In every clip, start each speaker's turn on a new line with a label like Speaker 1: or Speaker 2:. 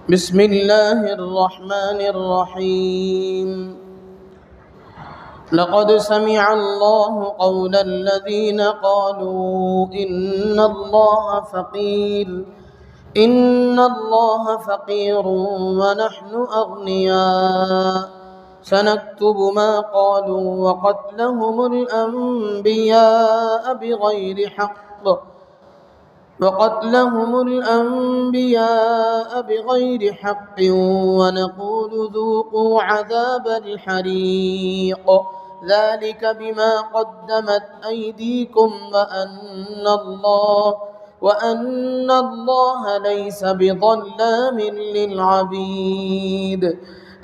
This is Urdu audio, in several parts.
Speaker 1: بسم الله الرحمن الرحيم. لقد سمع الله قول الذين قالوا إن الله فقير ونحن أغنياء سنكتب ما قالوا وقتلهم الأنبياء بغير حق ونقول ذوقوا عذاب الحريق ذلك بما قدمت أيديكم وأن الله ليس بظلام للعبيد.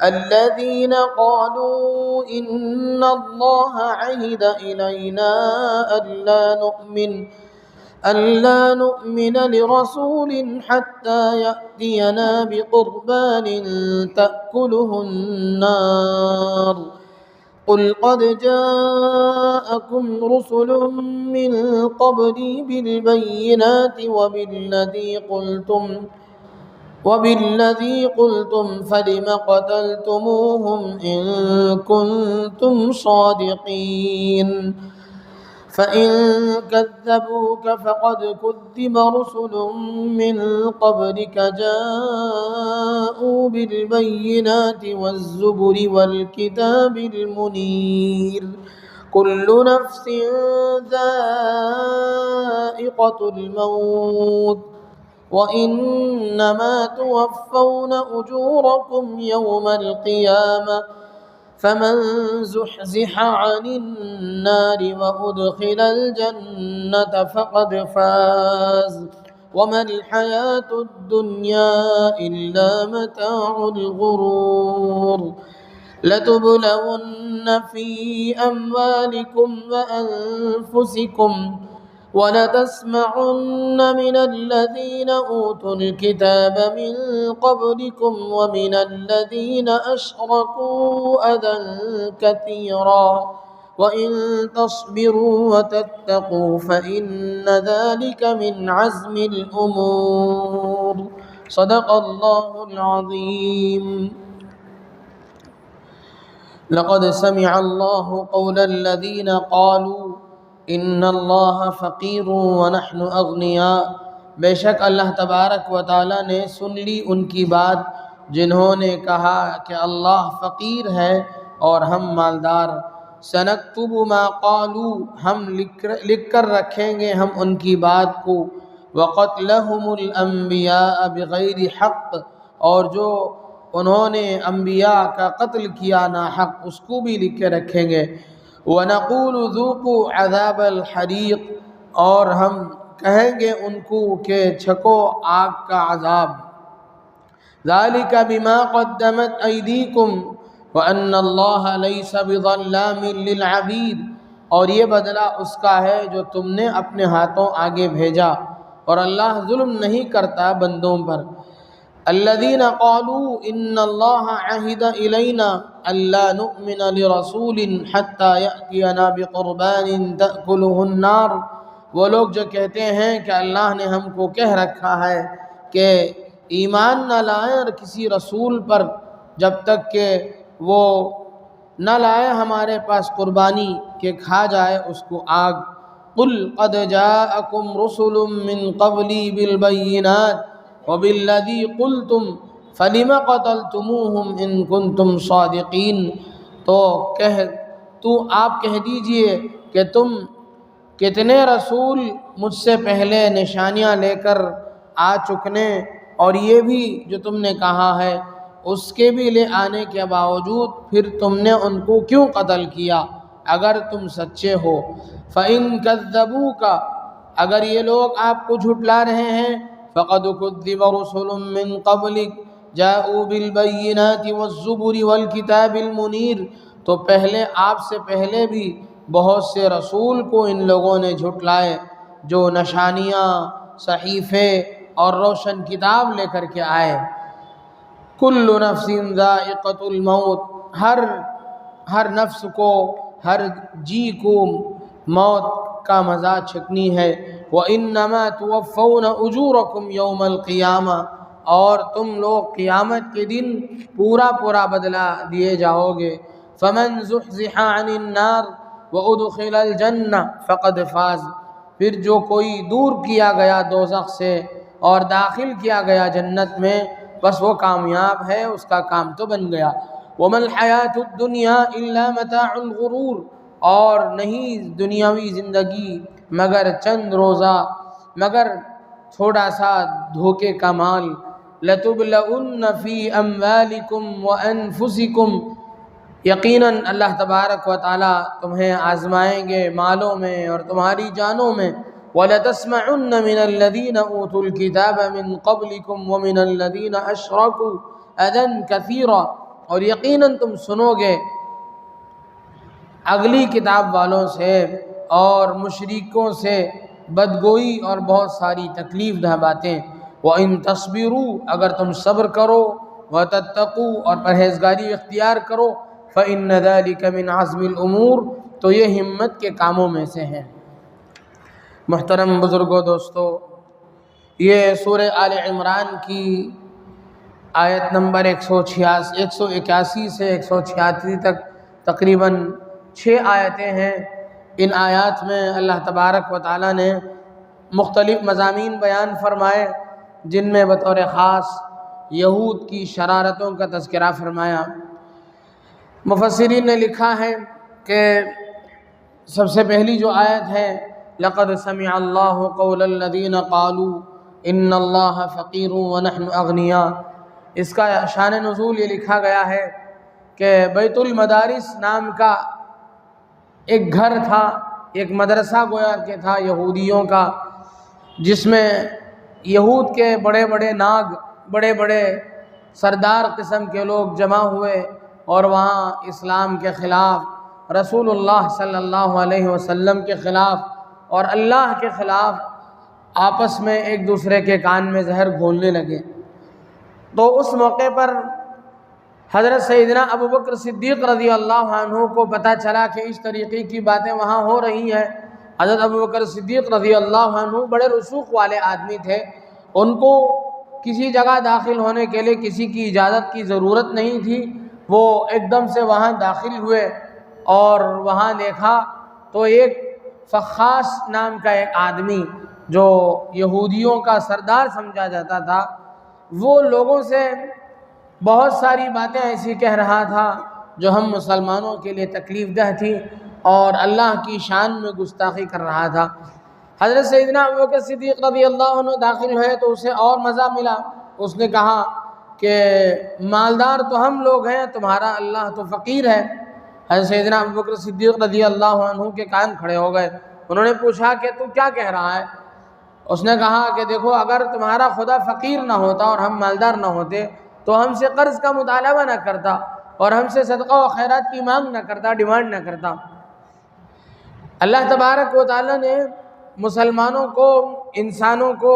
Speaker 1: الذين قالوا إن الله عهد إلينا ألا نؤمن لرسول حتى يأتينا بقربان تأكله النار قل قد جاءكم رسل من قبلي بالبينات وبالذي قلتم فلم قتلتموهم إن كنتم صادقين. فإن كذبوك فقد كذب رسل من قبلك جاءوا بالبينات والزبر والكتاب المنير. كل نفس ذائقة الموت وإنما توفون أجوركم يوم القيامة فمن زحزح عن النار وأدخل الجنة فقد فاز وما الحياة الدنيا إلا متاع الغرور. لتبلون في أموالكم وأنفسكم ولتسمعن من الذين أوتوا الكتاب من قبلكم ومن الذين أشركوا أذى كثيرا وإن تصبروا وتتقوا فإن ذلك من عزم الأمور. صدق الله العظيم. لقد سمع الله قول الذين قالوا ان اللہ فقیر ونحن اغنیاء. بے شک اللہ تبارک و تعالی نے سن لی ان کی بات جنہوں نے کہا کہ اللہ فقیر ہے اور ہم مالدار. سنکتب ما قالوا ہم لکھ کر رکھیں گے ہم ان کی بات کو. وقتلهم الانبیاء بغیر حق اور جو انہوں نے انبیاء کا قتل کیا ناحق اس کو بھی لکھ کے رکھیں گے. وَنَقُولُ ذُوقُوا عَذَابَ الْحَرِيقِ اور ہم کہیں گے ان کو کہ چھکو آگ کا عذاب. ذَلِكَ بِمَا قَدَّمَتْ أَيْدِيكُمْ وَأَنَّ اللَّهَ لَيْسَ بِظَلَّامٍ لِلْعَبِيدِ اور یہ بدلہ اس کا ہے جو تم نے اپنے ہاتھوں آگے بھیجا اور اللہ ظلم نہیں کرتا بندوں پر. الذين قالوا ان الله عهد الينا الا نؤمن لرسول حتى ياتينا بقربان تاكله النار وہ لوگ جو کہتے ہیں کہ اللہ نے ہم کو کہہ رکھا ہے کہ ایمان نہ لائیں اور کسی رسول پر جب تک کہ وہ نہ لائے ہمارے پاس قربانی کہ کھا جائے اس کو آگ. قل قد جاءكم رسل من قبلي بالبينات وبالذی قلتم فلم قتلتموہم ان کنتم صادقین. تو آپ کہہ دیجئے کہ تم کتنے رسول مجھ سے پہلے نشانیاں لے کر آ چکنے اور یہ بھی جو تم نے کہا ہے اس کے بھی لے آنے کے باوجود پھر تم نے ان کو کیوں قتل کیا اگر تم سچے ہو. فَإِن كَذَّبُوكَ اگر یہ لوگ آپ کو جھٹلا رہے ہیں فَقَدْ كُذِّبَ رُسُلٌ مِّن قَبْلِكَ جَاءُوا بِالْبَيِّنَاتِ وَالزُّبُرِ وَالْكِتَابِ الْمُنِيرِ تو پہلے آپ سے پہلے بھی بہت سے رسول کو ان لوگوں نے جھٹلائے جو نشانیاں صحیفے اور روشن کتاب لے کر کے آئے. كُلُّ نَفْسٍ ذَائِقَةُ الْمَوْتِ ہر نفس کو ہر جی کو موت کا مزہ چکھنی ہے. وَإِنَّمَا تُوَفَّوْنَ أُجُورَكُمْ يَوْمَ الْقِيَامَةِ اور تم لوگ قیامت کے دن پورا بدلہ دیے جاؤ گے۔ فمن زحزح عن النار وادخل الجنہ فقد فاز، پھر جو کوئی دور کیا گیا دوزخ سے اور داخل کیا گیا جنت میں، بس وہ کامیاب ہے، اس کا کام تو بن گیا۔ وما الحیات الدنیا الا متاع الغرور، اور نہیں دنیاوی زندگی مگر چند روزہ، مگر تھوڑا سا دھوکے کا مال۔ لَتُبْلَؤُنَّ فِي أَمْوَالِكُمْ وَأَنفُسِكُمْ، یقیناً اللہ تبارک و تعالیٰ تمہیں آزمائیں گے مالوں میں اور تمہاری جانوں میں۔ وَلَتَسْمَعُنَّ مِنَ الَّذِينَ أُوتُوا الْكِتَابَ مِنْ قَبْلِكُمْ وَمِنَ الَّذِينَ أَشْرَكُوا أَذًى كَثِيرًا، اور یقیناً تم سنو گے اگلی کتاب والوں سے اور مشرکوں سے بدگوئی اور بہت ساری تکلیف دہ باتیں۔ وَإِن تَصْبِرُوا، اگر تم صبر کرو، وَتَتَّقُوا، اور پرہیزگاری اختیار کرو، فَإِنَّ ذَلِكَ مِنْ عَزْمِ الْأُمُورِ، تو یہ ہمت کے کاموں میں سے ہے۔ محترم بزرگوں، دوستو، یہ سورہ آل عمران کی آیت نمبر 181 سے 186 تک تقریباً 6 آیتیں ہیں۔ ان آیات میں اللہ تبارک و تعالیٰ نے مختلف مضامین بیان فرمائے، جن میں بطور خاص یہود کی شرارتوں کا تذکرہ فرمایا۔ مفسرین نے لکھا ہے کہ سب سے پہلی جو آیت ہے، لَقَدْ سَمِعَ اللَّهُ قَوْلَ الَّذِينَ قَالُوا إِنَّ اللَّهَ فَقِيرٌ وَنَحْنُ أَغْنِيَاءُ، اس کا شان نزول یہ لکھا گیا ہے کہ بیت المدارس نام کا ایک گھر تھا، ایک مدرسہ گویا کہ تھا یہودیوں کا، جس میں یہود کے بڑے بڑے ناگ، بڑے بڑے سردار قسم کے لوگ جمع ہوئے اور وہاں اسلام کے خلاف، رسول اللہ صلی اللہ علیہ وسلم کے خلاف اور اللہ کے خلاف آپس میں ایک دوسرے کے کان میں زہر گھولنے لگے۔ تو اس موقع پر حضرت سیدنا ابو بکر صدیق رضی اللہ عنہ کو پتہ چلا کہ اس طریقے کی باتیں وہاں ہو رہی ہیں۔ حضرت ابو بکر صدیق رضی اللہ عنہ بڑے رسوخ والے آدمی تھے، ان کو کسی جگہ داخل ہونے کے لیے کسی کی اجازت کی ضرورت نہیں تھی۔ وہ ایک دم سے وہاں داخل ہوئے اور وہاں دیکھا تو ایک فخاص نام کا ایک آدمی جو یہودیوں کا سردار سمجھا جاتا تھا، وہ لوگوں سے بہت ساری باتیں ایسی کہہ رہا تھا جو ہم مسلمانوں کے لیے تکلیف دہ تھی اور اللہ کی شان میں گستاخی کر رہا تھا۔ حضرت سیدنا ابو بکر صدیق رضی اللہ عنہ داخل ہوئے تو اسے اور مزہ ملا۔ اس نے کہا کہ مالدار تو ہم لوگ ہیں، تمہارا اللہ تو فقیر ہے۔ حضرت سیدنا ابو بکر صدیق رضی اللہ عنہ کے کان کھڑے ہو گئے۔ انہوں نے پوچھا کہ تو کیا کہہ رہا ہے؟ اس نے کہا کہ دیکھو، اگر تمہارا خدا فقیر نہ ہوتا اور ہم مالدار نہ ہوتے تو ہم سے قرض کا مطالبہ نہ کرتا اور ہم سے صدقہ و خیرات کی مانگ نہ کرتا، ڈیمانڈ نہ کرتا۔ اللہ تبارک و تعالیٰ نے مسلمانوں کو، انسانوں کو،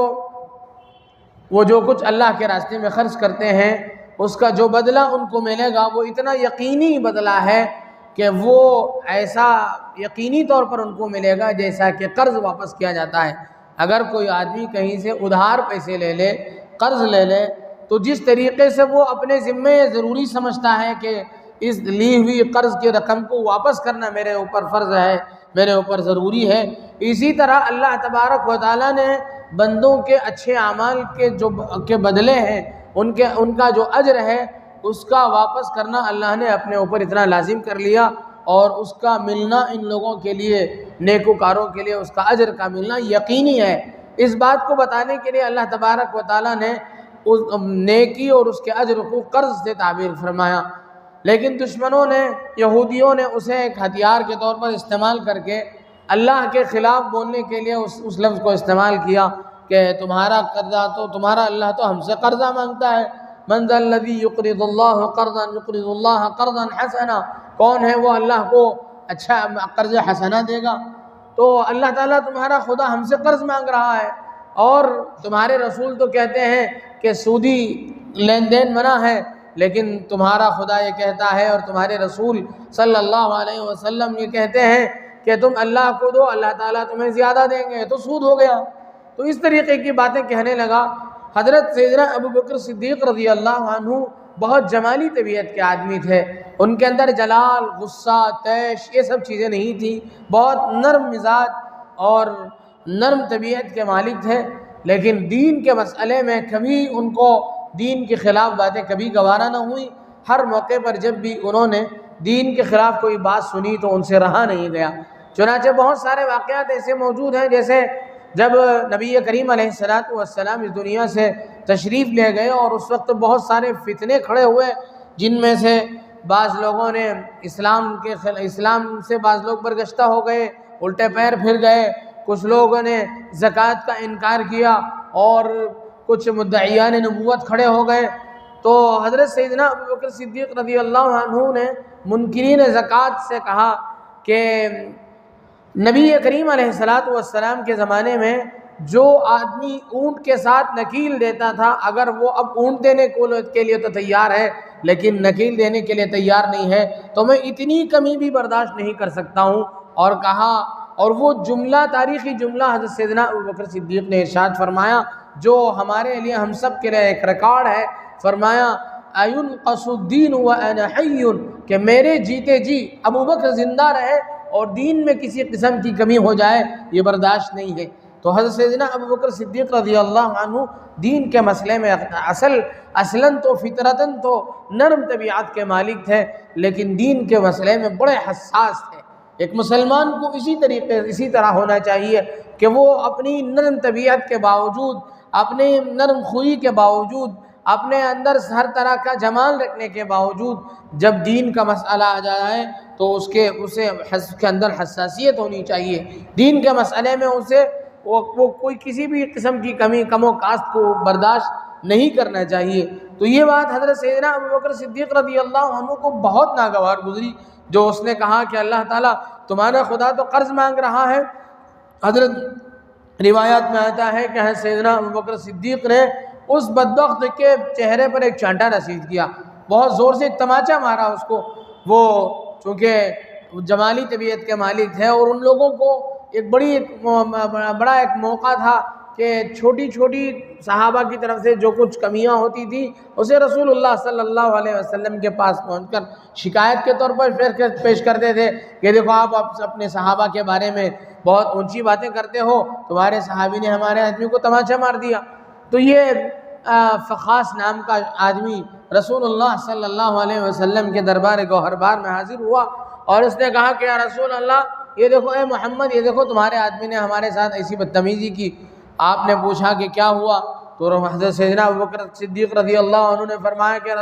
Speaker 1: وہ جو کچھ اللہ کے راستے میں خرچ کرتے ہیں اس کا جو بدلہ ان کو ملے گا وہ اتنا یقینی بدلہ ہے کہ وہ ایسا یقینی طور پر ان کو ملے گا جیسا کہ قرض واپس کیا جاتا ہے۔ اگر کوئی آدمی کہیں سے ادھار پیسے لے لے، قرض لے لے، تو جس طریقے سے وہ اپنے ذمے ضروری سمجھتا ہے کہ اس لی ہوئی قرض کی رقم کو واپس کرنا میرے اوپر فرض ہے، میرے اوپر ضروری ہے، اسی طرح اللہ تبارک و تعالیٰ نے بندوں کے اچھے اعمال کے بدلے ہیں، ان کا جو اجر ہے اس کا واپس کرنا اللہ نے اپنے اوپر اتنا لازم کر لیا، اور اس کا ملنا ان لوگوں کے لیے، نیکوکاروں کے لیے اس کا اجر کا ملنا یقینی ہے۔ اس بات کو بتانے کے لیے اللہ تبارک و تعالیٰ نے اس نیکی اور اس کے اجر کو قرض سے تعبیر فرمایا، لیکن دشمنوں نے، یہودیوں نے اسے ایک ہتھیار کے طور پر استعمال کر کے اللہ کے خلاف بولنے کے لیے اس لفظ کو استعمال کیا کہ تمہارا قرضہ تو، تمہارا اللہ تو ہم سے قرضہ مانگتا ہے۔ من ذا الذی یقرض اللہ قرضا یقرض اللہ قرضا حسنا، کون ہے وہ اللہ کو اچھا قرض حسنہ دے گا؟ تو اللہ تعالیٰ تمہارا خدا ہم سے قرض مانگ رہا ہے، اور تمہارے رسول تو کہتے ہیں کہ سودی لین دین منع ہے، لیکن تمہارا خدا یہ کہتا ہے اور تمہارے رسول صلی اللہ علیہ وسلم یہ کہتے ہیں کہ تم اللہ کو دو، اللہ تعالیٰ تمہیں زیادہ دیں گے، تو سود ہو گیا۔ تو اس طریقے کی باتیں کہنے لگا۔ حضرت سیدنا ابو بکر صدیق رضی اللہ عنہ بہت جمالی طبیعت کے آدمی تھے، ان کے اندر جلال، غصہ، طیش یہ سب چیزیں نہیں تھیں، بہت نرم مزاج اور نرم طبیعت کے مالک تھے، لیکن دین کے مسئلے میں کبھی ان کو دین کے خلاف باتیں کبھی گوارا نہ ہوئی۔ ہر موقع پر جب بھی انہوں نے دین کے خلاف کوئی بات سنی تو ان سے رہا نہیں گیا۔ چنانچہ بہت سارے واقعات ایسے موجود ہیں، جیسے جب نبی کریم علیہ السلام اس دنیا سے تشریف لے گئے اور اس وقت بہت سارے فتنے کھڑے ہوئے، جن میں سے بعض لوگوں نے اسلام سے بعض لوگ برگشتہ ہو گئے، الٹے پیر پھر گئے، کچھ لوگوں نے زکوٰۃ کا انکار کیا اور کچھ مدعیان نبوت کھڑے ہو گئے۔ تو حضرت سیدنا ابو بکر صدیق رضی اللہ عنہ نے منکرین زکوٰۃ سے کہا کہ نبی کریم علیہ السلام کے زمانے میں جو آدمی اونٹ کے ساتھ نکیل دیتا تھا، اگر وہ اب اونٹ دینے کے لیے تو تیار ہے لیکن نکیل دینے کے لیے تیار نہیں ہے تو میں اتنی کمی بھی برداشت نہیں کر سکتا ہوں، اور کہا، اور وہ جملہ تاریخی جملہ حضرت سیدنا ابوبکر صدیق نے ارشاد فرمایا جو ہمارے لیے ہم سب کے لیے ایک ریکارڈ ہے، فرمایا اَيُنْقَصُ الدِّينُ وَأَنَا حَيٌّ، کہ میرے جیتے جی ابوبکر زندہ رہے اور دین میں کسی قسم کی کمی ہو جائے یہ برداشت نہیں ہے۔ تو حضرت سیدنا ابوبکر صدیق رضی اللہ عنہ دین کے مسئلے میں اصلاً تو فطرتاً تو نرم طبیعت کے مالک تھے، لیکن دین کے مسئلے میں بڑے حساس تھے۔ ایک مسلمان کو اسی طرح ہونا چاہیے کہ وہ اپنی نرم طبیعت کے باوجود، اپنے نرم خوئی کے باوجود، اپنے اندر ہر طرح کا جمال رکھنے کے باوجود جب دین کا مسئلہ آ جائے تو اس کے اندر حساسیت ہونی چاہیے۔ دین کے مسئلے میں وہ کوئی کسی بھی قسم کی کم و کاست کو برداشت نہیں کرنا چاہیے۔ تو یہ بات حضرت سیدنا ابوبکر صدیق رضی اللہ عنہ کو بہت ناگوار گزری، جو اس نے کہا کہ اللہ تعالیٰ تمہارا خدا تو قرض مانگ رہا ہے۔ حضرت روایات میں آتا ہے کہ حضرت سیدنا ابوبکر صدیق نے اس بدبخت کے چہرے پر ایک چانٹا رسید کیا، بہت زور سے ایک تماچا مارا اس کو۔ وہ چونکہ جمالی طبیعت کے مالک تھے اور ان لوگوں کو ایک بڑا ایک موقع تھا کہ چھوٹی چھوٹی صحابہ کی طرف سے جو کچھ کمیاں ہوتی تھی اسے رسول اللہ صلی اللہ علیہ وسلم کے پاس پہنچ کر شکایت کے طور پر پیش کرتے تھے کہ دیکھو آپ اپنے صحابہ کے بارے میں بہت اونچی باتیں کرتے ہو، تمہارے صحابی نے ہمارے آدمی کو تماچا مار دیا۔ تو یہ فخاس نام کا آدمی رسول اللہ صلی اللہ علیہ وسلم کے دربار گوہربار میں حاضر ہوا اور اس نے کہا کہ یا رسول اللہ، یہ دیکھو، اے محمد، یہ دیکھو تمہارے آدمی نے ہمارے ساتھ ایسی بدتمیزی کی۔ آپ نے پوچھا کہ کیا ہوا؟ تو حضرت سیدنا ابوبکر صدیق رضی اللہ عنہ نے فرمایا کہ یا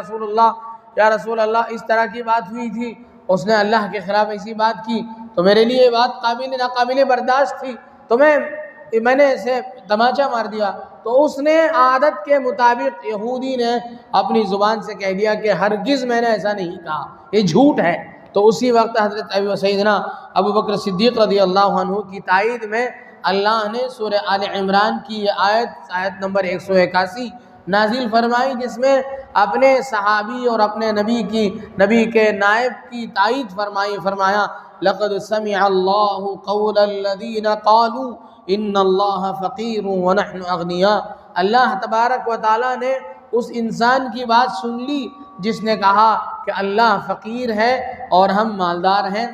Speaker 1: رسول اللہ اس طرح کی بات ہوئی تھی، اس نے اللہ کے خلاف ایسی بات کی تو میرے لیے یہ بات ناقابل برداشت تھی، تو میں نے اسے تماچا مار دیا۔ تو اس نے عادت کے مطابق یہودی نے اپنی زبان سے کہہ دیا کہ ہرگز میں نے ایسا نہیں کہا، یہ جھوٹ ہے۔ تو اسی وقت حضرت سیدنا ابوبکر صدیق رضی اللہ عنہ کی تائید میں اللہ نے سورہ آل عمران کی یہ آیت نمبر 181 نازل فرمائی، جس میں اپنے صحابی اور اپنے نبی کے نائب کی تائید فرمایا لَقَدْ سَمِعَ اللَّهُ قَوْلَ الَّذِينَ قَالُوا إِنَّ اللَّهَ فَقِيرٌ وَنَحْنُ أَغْنِيَاءُ۔ اللہ تبارک و تعالیٰ نے اس انسان کی بات سن لی جس نے کہا کہ اللہ فقیر ہے اور ہم مالدار ہیں۔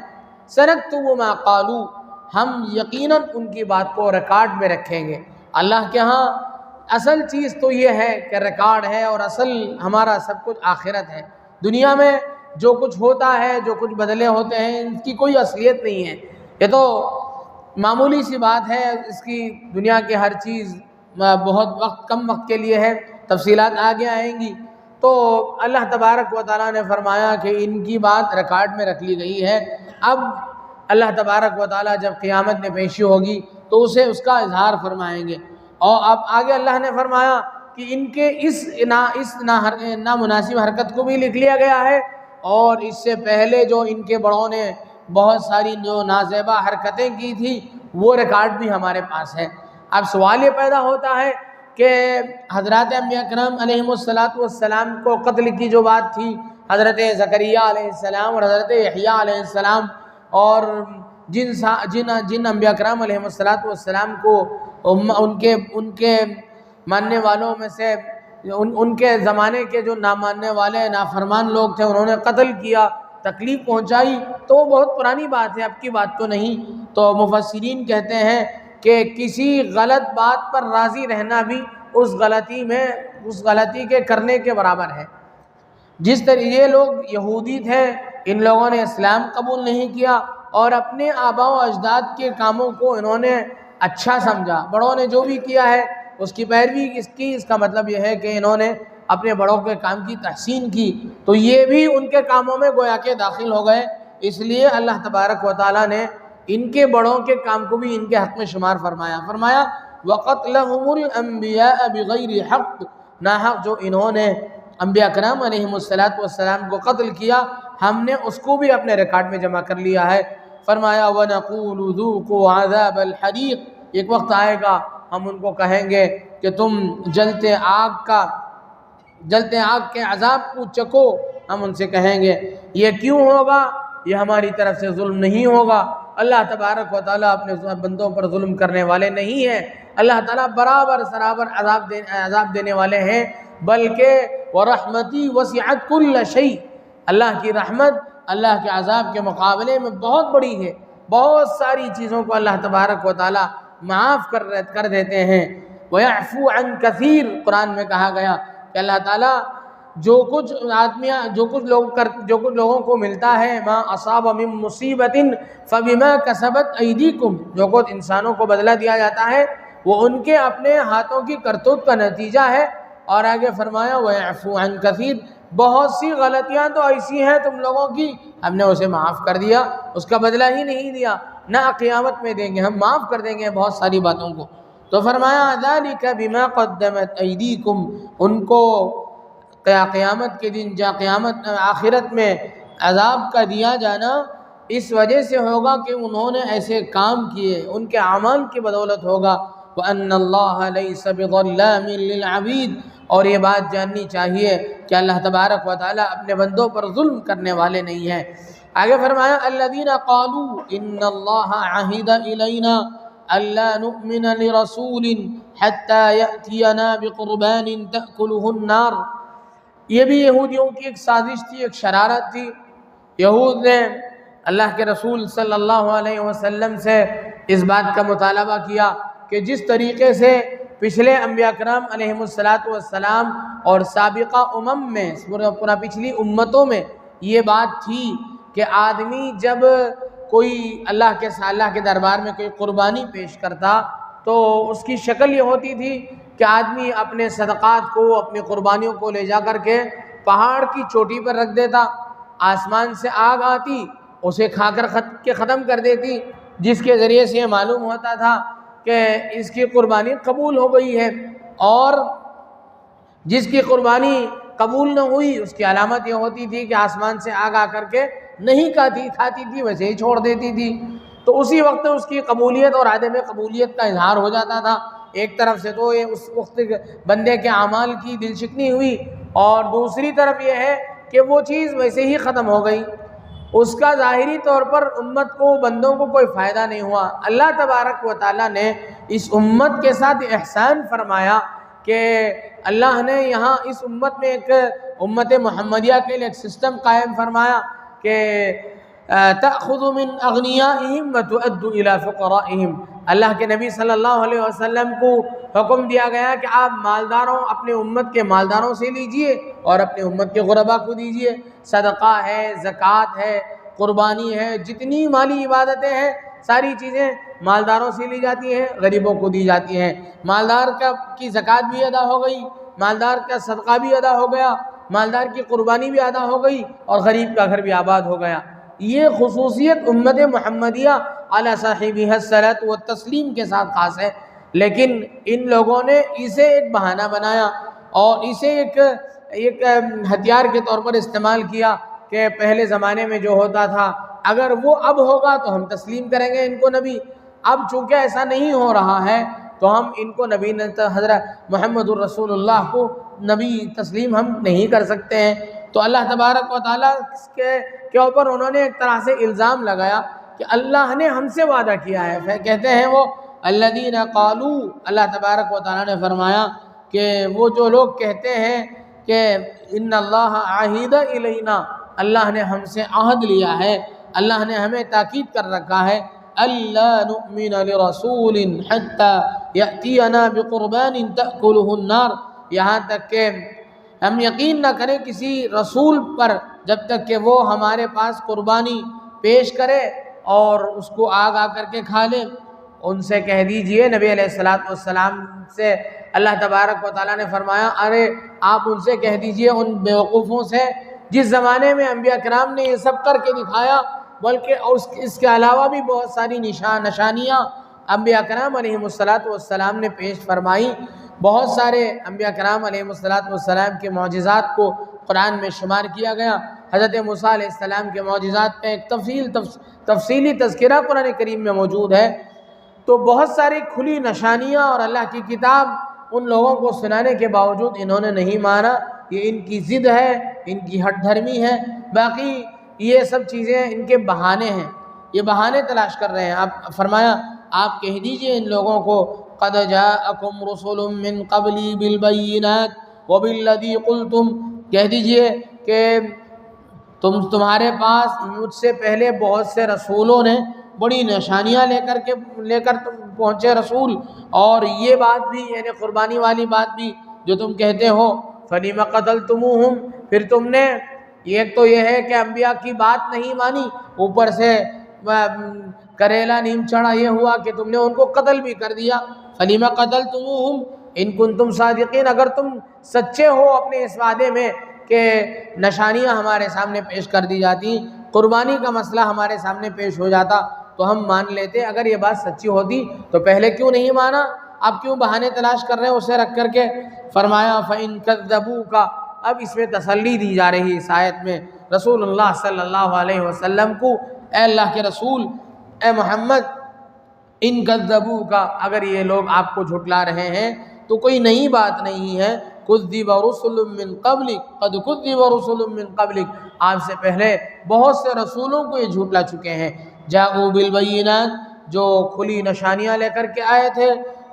Speaker 1: سَنَكْتُبُ مَا قَالُوا، ہم یقیناً ان کی بات کو ریکارڈ میں رکھیں گے۔ اللہ کے ہاں اصل چیز تو یہ ہے کہ ریکارڈ ہے، اور اصل ہمارا سب کچھ آخرت ہے۔ دنیا میں جو کچھ ہوتا ہے، جو کچھ بدلے ہوتے ہیں، ان کی کوئی اصلیت نہیں ہے، یہ تو معمولی سی بات ہے۔ اس کی دنیا کی ہر چیز بہت کم وقت کے لیے ہے، تفصیلات آگے آئیں گی۔ تو اللہ تبارک و تعالیٰ نے فرمایا کہ ان کی بات ریکارڈ میں رکھ لی گئی ہے۔ اب اللہ تبارک و تعالیٰ جب قیامت میں پیشی ہوگی تو اسے اس کا اظہار فرمائیں گے۔ اور اب آگے اللہ نے فرمایا کہ ان کے اس نامناسب حرکت کو بھی لکھ لیا گیا ہے، اور اس سے پہلے جو ان کے بڑوں نے بہت ساری جو نازیبہ حرکتیں کی تھی وہ ریکارڈ بھی ہمارے پاس ہے۔ اب سوال یہ پیدا ہوتا ہے کہ حضرات انبیاء کرام علیہم السلام کو قتل کی جو بات تھی، حضرت زکریا علیہ السلام اور حضرت یحییٰ علیہ السلام، اور جن انبیاء کرام علیہم السلام کو ان کے ماننے والوں میں سے ان کے زمانے کے جو نہ ماننے والے نافرمان لوگ تھے انہوں نے قتل کیا، تکلیف پہنچائی، تو وہ بہت پرانی بات ہے، اب کی بات تو نہیں۔ تو مفسرین کہتے ہیں کہ کسی غلط بات پر راضی رہنا بھی اس غلطی کے کرنے کے برابر ہے۔ جس طرح یہ لوگ یہودی تھے، ان لوگوں نے اسلام قبول نہیں کیا اور اپنے آباء و اجداد کے کاموں کو انہوں نے اچھا سمجھا، بڑوں نے جو بھی کیا ہے اس کی پیروی اس کا مطلب یہ ہے کہ انہوں نے اپنے بڑوں کے کام کی تحسین کی، تو یہ بھی ان کے کاموں میں گویا کہ داخل ہو گئے۔ اس لیے اللہ تبارک و تعالیٰ نے ان کے بڑوں کے کام کو بھی ان کے حق میں شمار فرمایا۔ وَقَتْلَهُمُ الْأَنْبِيَاءَ بِغَيْرِ حَقٍّ، ناحق جو انہوں نے انبیاء کرام علیہم السلام کو قتل کیا، ہم نے اس کو بھی اپنے ریکارڈ میں جمع کر لیا ہے۔ فرمایا وَنَقُولُ ذُوقُوا عَذَابَ الْحَرِيقِ، ایک وقت آئے گا ہم ان کو کہیں گے کہ تم جلتے آگ کے عذاب کو چکو۔ ہم ان سے کہیں گے یہ کیوں ہوگا؟ یہ ہماری طرف سے ظلم نہیں ہوگا۔ اللہ تبارک و تعالیٰ اپنے بندوں پر ظلم کرنے والے نہیں ہیں، اللہ تعالیٰ برابر سرابر عذاب دینے والے ہیں، بلکہ وَرَحْمَتِي وَسِعَتْ كُلَّ شَيْءٍ، اللہ کی رحمت اللہ کے عذاب کے مقابلے میں بہت بڑی ہے، بہت ساری چیزوں کو اللہ تبارک و تعالیٰ معاف کر دیتے ہیں۔ وَيَعْفُو عَنْ كَثِيرٍ، قرآن میں کہا گیا کہ اللہ تعالیٰ جو کچھ لوگوں کو ملتا ہے، مَا أَصَابَ مِن مُّصِيبَةٍ فَبِمَا كَسَبَتْ أَيْدِيكُمْ، جو کچھ انسانوں کو بدلہ دیا جاتا ہے وہ ان کے اپنے ہاتھوں کی کرتوت کا نتیجہ ہے۔ اور آگے فرمایا وَيَعْفُو عَنْ كَثِيرٍ، بہت سی غلطیاں تو ایسی ہیں تم لوگوں کی، ہم نے اسے معاف کر دیا، اس کا بدلہ ہی نہیں دیا، نہ قیامت میں دیں گے، ہم معاف کر دیں گے بہت ساری باتوں کو۔ تو فرمایا ذَلِكَ بِمَا قَدَّمَتْ أَيْدِيكُمْ، ان کو قیامت کے دن آخرت میں عذاب کا دیا جانا اس وجہ سے ہوگا کہ انہوں نے ایسے کام کیے، ان کے اعمال کی بدولت ہوگا۔ وَأَنَّ اللَّهَ لَيْسَ بِظَلَّامٍ لِّلْعَبِيدِ، اور یہ بات جاننی چاہیے کہ اللہ تبارک و تعالیٰ اپنے بندوں پر ظلم کرنے والے نہیں ہیں۔ آگے فرمایا الَّذِينَ قَالُوا إِنَّ اللَّهَ عَهِدَ إِلَيْنَا أَلَّا نُؤْمِنَ لِرَسُولٍ حَتَّى يَأْتِيَنَا بِقُرْبَانٍ تَأْكُلُهُ النَّارُ، یہ بھی یہودیوں کی ایک سازش تھی، ایک شرارت تھی۔ یہود نے اللہ کے رسول صلی اللہ علیہ وسلم سے اس بات کا مطالبہ کیا کہ جس طریقے سے پچھلے انبیاء کرام علیہم السلام اور سابقہ میں پورا پچھلی امتوں میں یہ بات تھی کہ آدمی جب کوئی اللہ کے دربار میں کوئی قربانی پیش کرتا تو اس کی شکل یہ ہوتی تھی کہ آدمی اپنے صدقات کو، اپنی قربانیوں کو لے جا کر کے پہاڑ کی چوٹی پر رکھ دیتا، آسمان سے آگ آتی اسے کھا کر ختم کر دیتی، جس کے ذریعے سے یہ معلوم ہوتا تھا کہ اس کی قربانی قبول ہو گئی ہے، اور جس کی قربانی قبول نہ ہوئی اس کی علامت یہ ہوتی تھی کہ آسمان سے آگ آ کر کے نہیں کھاتی تھی، ویسے ہی چھوڑ دیتی تھی۔ تو اسی وقت اس کی قبولیت اور عدم قبولیت کا اظہار ہو جاتا تھا۔ ایک طرف سے تو یہ اس وقت بندے کے اعمال کی دل شکنی ہوئی، اور دوسری طرف یہ ہے کہ وہ چیز ویسے ہی ختم ہو گئی، اس کا ظاہری طور پر امت کو، بندوں کو کوئی فائدہ نہیں ہوا۔ اللہ تبارک و تعالیٰ نے اس امت کے ساتھ احسان فرمایا کہ اللہ نے یہاں اس امت میں ایک امت محمدیہ کے لیے ایک سسٹم قائم فرمایا کہ تأخذ من اغنیائہم وتؤد الی فقرائہم، اللہ کے نبی صلی اللہ علیہ وسلم کو حکم دیا گیا کہ آپ مالداروں، اپنے امت کے مالداروں سے لیجئے اور اپنے امت کے غرباء کو دیجئے۔ صدقہ ہے، زکوٰۃ ہے، قربانی ہے، جتنی مالی عبادتیں ہیں ساری چیزیں مالداروں سے لی جاتی ہیں، غریبوں کو دی جاتی ہیں۔ مالدار کی زکوٰۃ بھی ادا ہو گئی، مالدار کا صدقہ بھی ادا ہو گیا، مالدار کی قربانی بھی ادا ہو گئی، اور غریب کا گھر بھی آباد ہو گیا۔ یہ خصوصیت امت محمدیہ علی صاحبہ الصلاۃ والتسلیم کے ساتھ خاص ہے، لیکن ان لوگوں نے اسے ایک بہانہ بنایا اور اسے ایک ہتھیار کے طور پر استعمال کیا کہ پہلے زمانے میں جو ہوتا تھا اگر وہ اب ہوگا تو ہم تسلیم کریں گے ان کو نبی، اب چونکہ ایسا نہیں ہو رہا ہے تو ہم ان کو نبی حضرت محمد الرسول اللہ کو نبی تسلیم ہم نہیں کر سکتے ہیں۔ تو اللہ تبارک و تعالیٰ کے اوپر انہوں نے ایک طرح سے الزام لگایا کہ اللہ نے ہم سے وعدہ کیا ہے، کہتے ہیں وہ الذین قالوا، اللہ تبارک و تعالیٰ نے فرمایا کہ وہ جو لوگ کہتے ہیں کہ ان اللہ عہد الینا، اللہ نے ہم سے عہد لیا ہے، اللہ نے ہمیں تاکید کر رکھا ہے، اللہ نؤمن لرسول حتی یأتینا بقربان تأکلہ النار، یہاں تک کہ ہم یقین نہ کریں کسی رسول پر جب تک کہ وہ ہمارے پاس قربانی پیش کرے اور اس کو آگ آ کر کے کھا لے۔ ان سے کہہ دیجئے، نبی علیہ السلام سے اللہ تبارک و تعالیٰ نے فرمایا، ارے آپ ان سے کہہ دیجئے، ان بیوقوفوں سے جس زمانے میں انبیاء کرام نے یہ سب کر کے دکھایا، بلکہ اس کے علاوہ بھی بہت ساری نشانیاں انبیاء کرام علیہ السلام نے پیش فرمائی۔ بہت سارے انبیاء کرام علیہ السلام کے معجزات کو قرآن میں شمار کیا گیا۔ حضرت موسیٰ علیہ السلام کے معجزات پہ ایک تفصیلی تذکرہ قرآن کریم میں موجود ہے۔ تو بہت ساری کھلی نشانیاں اور اللہ کی کتاب ان لوگوں کو سنانے کے باوجود انہوں نے نہیں مانا، یہ ان کی ضد ہے، ان کی ہٹ دھرمی ہے، باقی یہ سب چیزیں ان کے بہانے ہیں، یہ بہانے تلاش کر رہے ہیں۔ آپ فرمایا، آپ کہہ دیجئے ان لوگوں کو، قد جاءکم رسل من قبلی بالبینات وبالذی قلتم، کہہ دیجئے کہ تمہارے پاس مجھ سے پہلے بہت سے رسولوں نے بڑی نشانیاں لے کر پہنچے رسول، اور یہ بات بھی یعنی قربانی والی بات بھی جو تم کہتے ہو، فَلِمَ قَتَلْتُمُوهُمْ، پھر تم نے ایک تو یہ ہے کہ انبیاء کی بات نہیں مانی، اوپر سے کریلا نیم چڑھا یہ ہوا کہ تم نے ان کو قتل بھی کر دیا۔ فَلِمَ قَتَلْتُمُوهُمْ إِن كُنتُمْ صَادِقِينَ، اگر تم سچے ہو اپنے اس وعدے میں کہ نشانیاں ہمارے سامنے پیش کر دی جاتی، قربانی کا مسئلہ ہمارے سامنے پیش ہو جاتا تو ہم مان لیتے، اگر یہ بات سچی ہوتی تو پہلے کیوں نہیں مانا، اب کیوں بہانے تلاش کر رہے ہیں اسے رکھ کر کے؟ فرمایا فَإِن كَذَّبُوكَ، اب اس میں تسلی دی جا رہی اس آیت میں رسول اللہ صلی اللہ علیہ وسلم کو، اے اللہ کے رسول، اے محمد، ان کذبوک، اگر یہ لوگ آپ کو جھٹلا رہے ہیں تو کوئی نئی بات نہیں ہے، کذب رسل من قبلک، قد کذب رسل من قبلک، آپ سے پہلے بہت سے رسولوں کو یہ جھٹلا چکے ہیں، جاءوا بالبینات، جو کھلی نشانیاں لے کر کے آئے تھے،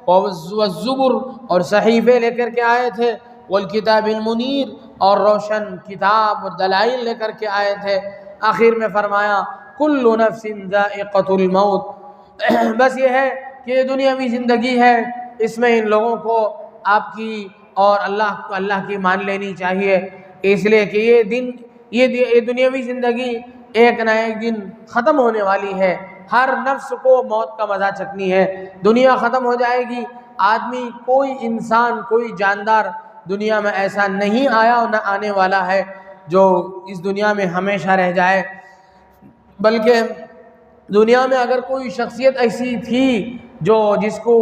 Speaker 1: والزبر، اور صحیفے لے کر کے آئے تھے، والکتاب المنیر، اور روشن کتاب اور دلائل لے کر کے آئے تھے۔ آخر میں فرمایا کل نفس ذائقۃ الموت، بس یہ ہے کہ یہ دنیاوی زندگی ہے، اس میں ان لوگوں کو آپ کی اور اللہ کی مان لینی چاہیے، اس لیے کہ یہ دنیاوی زندگی ایک نہ ایک دن ختم ہونے والی ہے، ہر نفس کو موت کا مزہ چکھنی ہے، دنیا ختم ہو جائے گی، آدمی کوئی انسان کوئی جاندار دنیا میں ایسا نہیں آیا اور نہ آنے والا ہے جو اس دنیا میں ہمیشہ رہ جائے، بلکہ دنیا میں اگر کوئی شخصیت ایسی تھی جس کو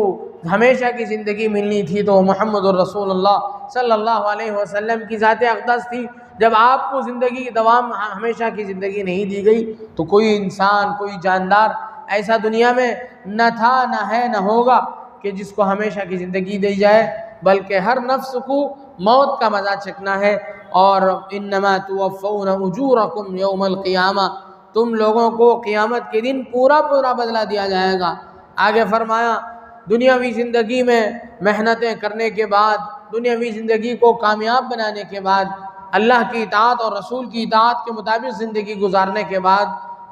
Speaker 1: ہمیشہ کی زندگی ملنی تھی تو محمد الرسول اللہ صلی اللہ علیہ وسلم کی ذات اقدس تھی۔ جب آپ کو زندگی کی دوام ہمیشہ کی زندگی نہیں دی گئی تو کوئی انسان کوئی جاندار ایسا دنیا میں نہ تھا نہ ہے نہ ہوگا کہ جس کو ہمیشہ کی زندگی دی جائے، بلکہ ہر نفس کو موت کا مزہ چکھنا ہے، اور انما توفون اجورکم یوم القیامہ، تم لوگوں کو قیامت کے دن پورا بدلہ دیا جائے گا۔ آگے فرمایا دنیاوی زندگی میں محنتیں کرنے کے بعد، دنیاوی زندگی کو کامیاب بنانے کے بعد، اللہ کی اطاعت اور رسول کی اطاعت کے مطابق زندگی گزارنے کے بعد،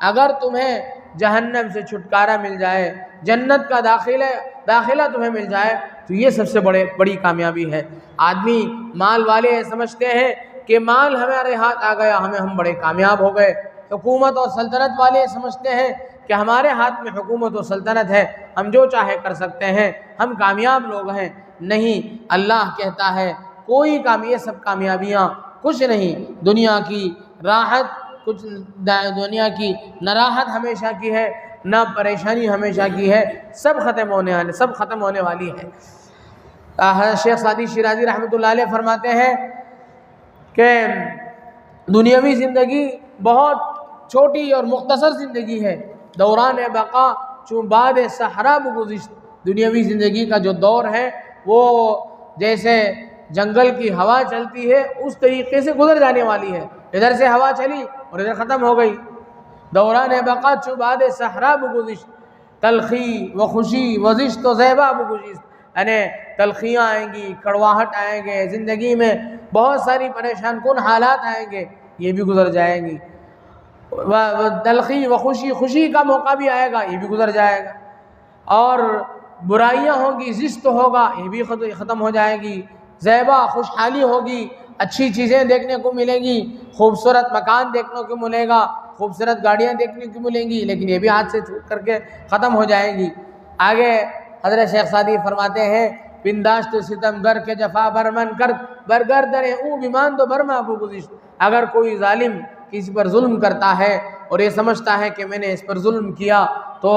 Speaker 1: اگر تمہیں جہنم سے چھٹکارا مل جائے، جنت کا داخلہ تمہیں مل جائے تو یہ سب سے بڑی کامیابی ہے۔ آدمی مال والے سمجھتے ہیں کہ مال ہمارے ہاتھ آ گیا ہم بڑے کامیاب ہو گئے، حکومت اور سلطنت والے سمجھتے ہیں کہ ہمارے ہاتھ میں حکومت و سلطنت ہے، ہم جو چاہے کر سکتے ہیں، ہم کامیاب لوگ ہیں۔ نہیں، اللہ کہتا ہے یہ سب کامیابیاں کچھ نہیں، دنیا کی نہ راحت ہمیشہ کی ہے، نہ پریشانی ہمیشہ کی ہے، سب ختم ہونے والی ہے۔ شیخ سعدی شیرازی رحمۃ اللہ علیہ فرماتے ہیں کہ دنیاوی زندگی بہت چھوٹی اور مختصر زندگی ہے، دوران بقا چون باد صحرا بگذشت، دنیاوی زندگی کا جو دور ہے وہ جیسے جنگل کی ہوا چلتی ہے اس طریقے سے گزر جانے والی ہے، ادھر سے ہوا چلی اور ادھر ختم ہو گئی۔ دوران بقا چون باد صحرا بگذشت، تلخی و خوشی و زشت و زیبا بگذشت، یعنی تلخیاں آئیں گی، کڑواہٹ آئیں گے، زندگی میں بہت ساری پریشان کن حالات آئیں گے، یہ بھی گزر جائیں گی۔ تلخی و خوشی کا موقع بھی آئے گا، یہ بھی گزر جائے گا، اور برائیاں ہوں گی، زشت ہوگا، یہ بھی ختم ہو جائے گی، زیبا خوشحالی ہوگی، اچھی چیزیں دیکھنے کو ملیں گی، خوبصورت مکان دیکھنے کو ملے گا، خوبصورت گاڑیاں دیکھنے کو ملیں گی، لیکن یہ بھی ہاتھ سے چھوٹ کر کے ختم ہو جائیں گی۔ آگے حضرت شیخ سعدی فرماتے ہیں پنداشت ستم گر کے جفا برمن کرد برگردن او بیمان دو برما ابو گزشت۔ اگر کوئی ظالم کسی پر ظلم کرتا ہے اور یہ سمجھتا ہے کہ میں نے اس پر ظلم کیا، تو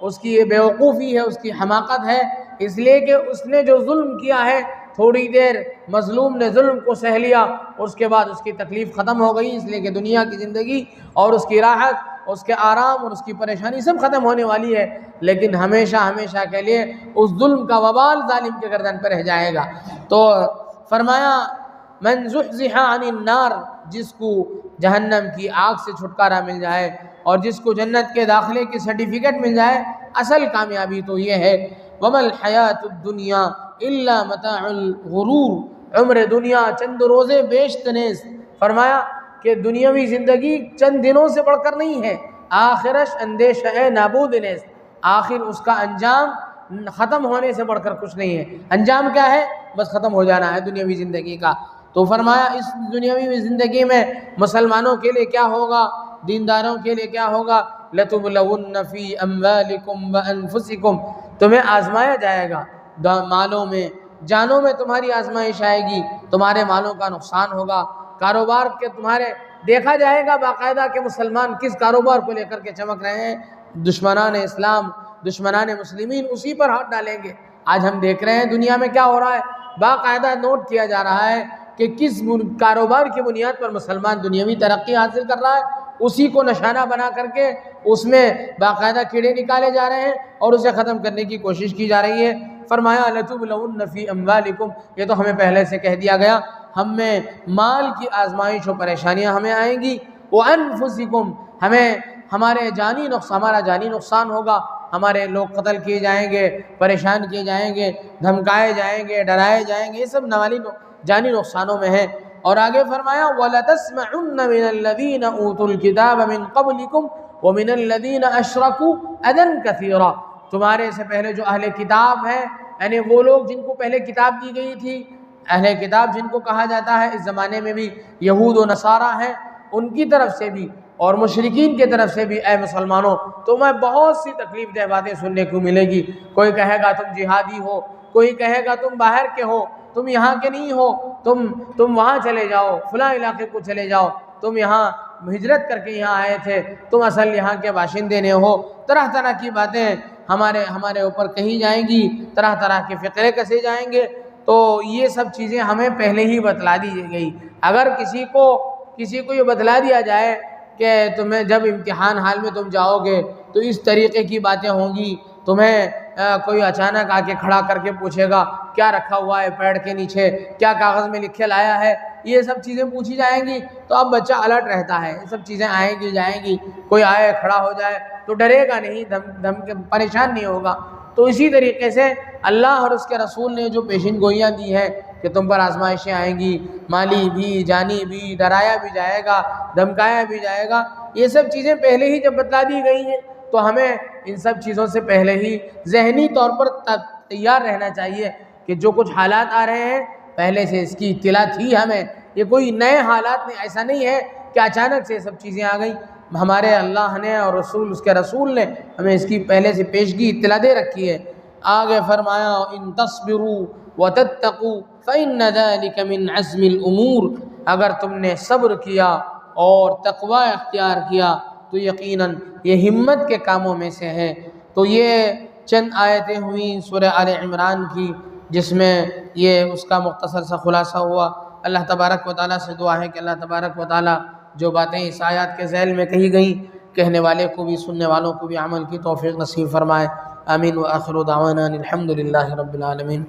Speaker 1: اس کی یہ بیوقوفی ہے، اس کی حماقت ہے، اس لیے کہ اس نے جو ظلم کیا ہے تھوڑی دیر مظلوم نے ظلم کو سہ لیا، اس کے بعد اس کی تکلیف ختم ہو گئی، اس لیے کہ دنیا کی زندگی اور اس کی راحت، اس کے آرام اور اس کی پریشانی سب ختم ہونے والی ہے، لیکن ہمیشہ ہمیشہ کے لیے اس ظلم کا وبال ظالم کے گردن پر رہ جائے گا۔ تو فرمایا من زحزح عن النار، جس کو جہنم کی آگ سے چھٹکارا مل جائے اور جس کو جنت کے داخلے کی سرٹیفکیٹ مل جائے، اصل کامیابی تو یہ ہے وما الحیات الدنیا الا متاع الغرور، عمر دنیا چند روزے بیشت نیز۔ فرمایا کہ دنیاوی زندگی چند دنوں سے بڑھ کر نہیں ہے، آخرش اندیشہ نابود نیز، آخر اس کا انجام ختم ہونے سے بڑھ کر کچھ نہیں ہے۔ انجام کیا ہے؟ بس ختم ہو جانا ہے دنیاوی زندگی کا۔ تو فرمایا اس دنیاوی زندگی میں مسلمانوں کے لیے کیا ہوگا، دینداروں کے لیے کیا ہوگا، لَتُبْلَوُنَّ فِي أَمْوَالِكُمْ وَأَنفُسِكُمْ، تمہیں آزمایا جائے گا، مالوں میں جانوں میں تمہاری آزمائش آئے گی، تمہارے مالوں کا نقصان ہوگا، کاروبار کے تمہارے دیکھا جائے گا باقاعدہ کہ مسلمان کس کاروبار کو لے کر کے چمک رہے ہیں، دشمنان اسلام دشمنان مسلمین اسی پر ہاتھ ڈالیں گے۔ آج ہم دیکھ رہے ہیں دنیا میں کیا ہو رہا ہے، باقاعدہ نوٹ کیا جا رہا ہے کہ کس کاروبار کی بنیاد پر مسلمان دنیاوی ترقی حاصل کر رہا ہے، اسی کو نشانہ بنا کر کے اس میں باقاعدہ کیڑے نکالے جا رہے ہیں اور اسے ختم کرنے کی کوشش کی جا رہی ہے۔ فرمایا لَتُبْلَوُنَّ فِي أَمْوَالِكُمْ، یہ تو ہمیں پہلے سے کہہ دیا گیا، ہم میں مال کی آزمائش و پریشانیاں ہمیں آئیں گی، وَأَنفُسِكُمْ، ہمیں ہمارا جانی نقصان ہوگا، ہمارے لوگ قتل کیے جائیں گے، پریشان کیے جائیں گے، دھمکائے جائیں گے، ڈرائے جائیں گے، یہ سب جانی نقصانوں میں ہے۔ اور آگے فرمایا وَلَتَسْمَعُنَّ مِنَ الَّذِينَ أُوتُوا الْكِتَابَ مِنْ قَبْلِكُمْ وَمِنَ الَّذِينَ أَشْرَكُوا أَذًى كَثِيرًا، تمہارے سے پہلے جو اہل کتاب ہیں، یعنی وہ لوگ جن کو پہلے کتاب دی گئی تھی، اہل کتاب جن کو کہا جاتا ہے اس زمانے میں بھی یہود و نصارہ ہیں، ان کی طرف سے بھی اور مشرکین کی طرف سے بھی اے مسلمانوں تمہیں بہت سی تکلیف دہ باتیں سننے کو ملے گی۔ کوئی کہے گا تم جہادی ہو، کوئی کہے گا تم باہر کے ہو، تم یہاں کے نہیں ہو، تم وہاں چلے جاؤ، فلاں علاقے کو چلے جاؤ، تم یہاں ہجرت کر کے یہاں آئے تھے، تم اصل یہاں کے باشندے نہیں ہو، طرح طرح کی باتیں ہمارے اوپر کہی جائیں گی، طرح طرح کے فقرے کسے جائیں گے۔ تو یہ سب چیزیں ہمیں پہلے ہی بتلا دی گئی۔ اگر کسی کو یہ بتلا دیا جائے کہ تمہیں جب امتحان حال میں تم جاؤ گے تو اس طریقے کی باتیں ہوں گی، تمہیں کوئی اچانک آ کے کھڑا کر کے پوچھے گا کیا رکھا ہوا ہے پیڑ کے نیچے، کیا کاغذ میں لکھے لایا ہے، یہ سب چیزیں پوچھی جائیں گی تو اب بچہ الرٹ رہتا ہے، یہ سب چیزیں آئیں گی جائیں گی، کوئی آئے کھڑا ہو جائے تو ڈرے گا نہیں، پریشان نہیں ہوگا۔ تو اسی طریقے سے اللہ اور اس کے رسول نے جو پیشین گوئیاں دی ہیں کہ تم پر آزمائشیں آئیں گی، مالی بھی جانی بھی، ڈرایا بھی جائے گا، دھمکایا بھی جائے گا، یہ سب چیزیں پہلے ہی جب بتلا دی گئی ہیں تو ہمیں ان سب چیزوں سے پہلے ہی ذہنی طور پر تیار رہنا چاہیے کہ جو کچھ حالات آ رہے ہیں پہلے سے اس کی اطلاع تھی ہمیں، یہ کوئی نئے حالات نہیں، ایسا نہیں ہے کہ اچانک سے سب چیزیں آ گئیں، ہمارے اللہ نے اور اس کے رسول نے ہمیں اس کی پہلے سے پیشگی اطلاع دے رکھی ہے۔ آگے فرمایا ان تصبروا وتتقوا فإن ذلك من عزم الامور، اگر تم نے صبر کیا اور تقوی اختیار کیا تو یقیناً یہ ہمت کے کاموں میں سے ہے۔ تو یہ چند آیتیں ہوئیں سورہ آل عمران کی جس میں یہ اس کا مختصر سا خلاصہ ہوا۔ اللہ تبارک و تعالیٰ سے دعا ہے کہ اللہ تبارک و تعالیٰ جو باتیں اس آیات کے ذیل میں کہی گئیں، کہنے والے کو بھی سننے والوں کو بھی عمل کی توفیق نصیب فرمائے۔ آمین۔ وآخر دعوانا الحمد للہ رب العالمین۔